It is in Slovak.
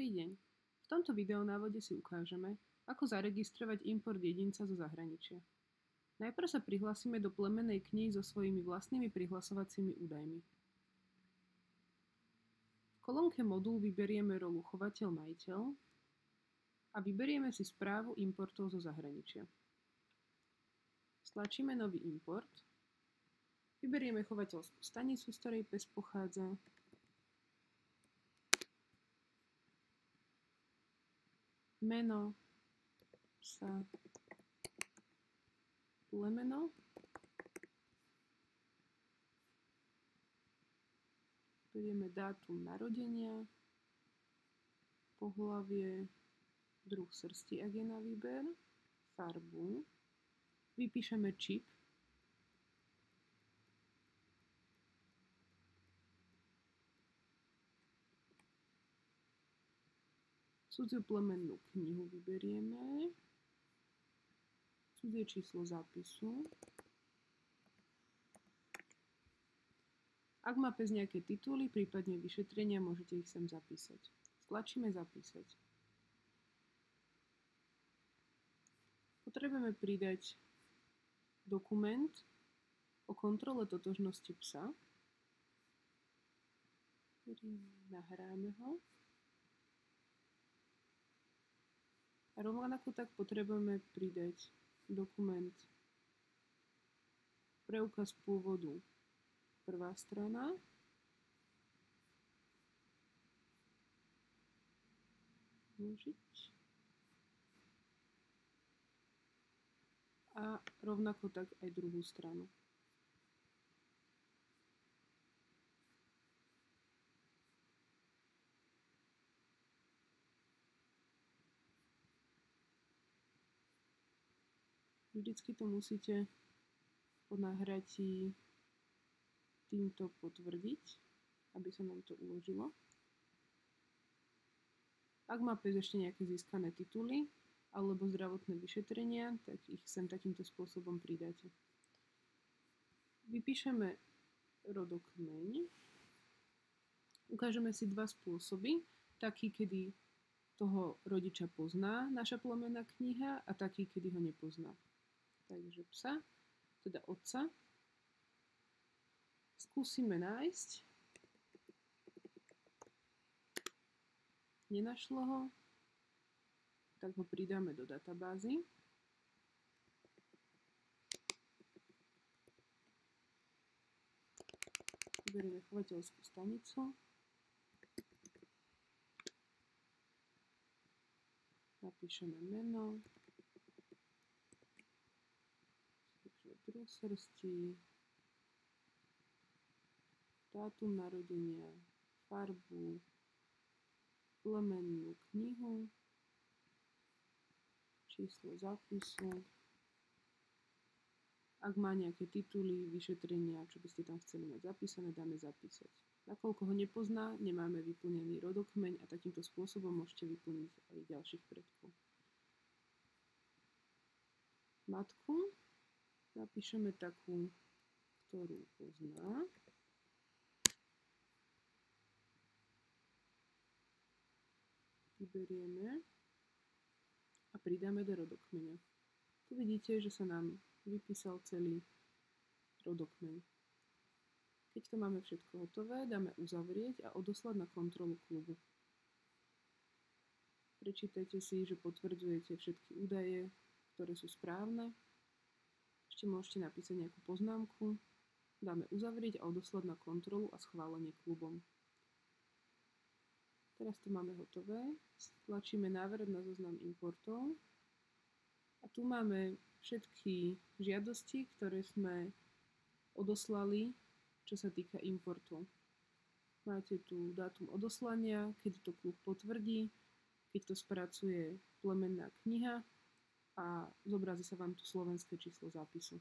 Dobrý deň. V tomto videonávode si ukážeme, ako zaregistrovať import jedinca zo zahraničia. Najprv sa prihlásime do plemennej knihy so svojimi vlastnými prihlasovacími údajmi. V kolónke modul vyberieme rolu chovateľ-majiteľ a vyberieme si správu importov zo zahraničia. Stlačíme nový import, vyberieme chovateľskú stanicu, z ktorej pes pochádza, meno psa, plemeno, berieme dátum narodenia, pohlavie, druh srsti, ak je na výber, farbu, vypíšeme čip, cudziu plemennú knihu vyberieme, cudzie číslo zápisu. Ak má pes nejaké tituly, prípadne vyšetrenia, môžete ich sem zapísať. Stlačíme zapísať. Potrebujeme pridať dokument o kontrole totožnosti psa. Nahráme ho. A rovnako tak potrebujeme pridať dokument preukaz pôvodu, prvá strana, a rovnako tak aj druhú stranu. Vždycky to musíte po nahratí týmto potvrdiť, aby sa nám to uložilo. Ak má pes ešte nejaké získané tituly alebo zdravotné vyšetrenia, tak ich sem takýmto spôsobom pridáte. Vypíšeme rodokmeň. Ukážeme si dva spôsoby. Taký, kedy toho rodiča pozná naša plemenná kniha, a taký, kedy ho nepozná. Takže psa, teda otca, skúsime nájsť. Nenašlo ho, tak ho pridáme do databázy. Vyberieme chovateľskú stanicu. Napíšeme meno. Druh srsti, dátum narodenia, farbu, plemennú knihu, číslo zápisu. Ak má nejaké tituly, vyšetrenia, čo by ste tam chceli mať zapísané, dáme zapísať. Nakoľko ho nepozná, nemáme vyplnený rodokmeň a takýmto spôsobom môžete vyplniť aj ďalších predkov. Matku napíšeme takú, ktorú pozná. Vyberieme a pridáme do rodokmeňa. Tu vidíte, že sa nám vypísal celý rodokmeň. Keď to máme všetko hotové, dáme uzavrieť a odoslať na kontrolu klubu. Prečítajte si, že potvrdzujete všetky údaje, ktoré sú správne. Ešte môžete napísať nejakú poznámku, dáme uzavrieť a odoslať na kontrolu a schválenie klubom. Teraz to máme hotové, stlačíme návrat na zoznam importov a tu máme všetky žiadosti, ktoré sme odoslali, čo sa týka importu. Máte tu dátum odoslania, keď to klub potvrdí, keď to spracuje plemenná kniha, a zobrazí sa vám tu slovenské číslo zápisu.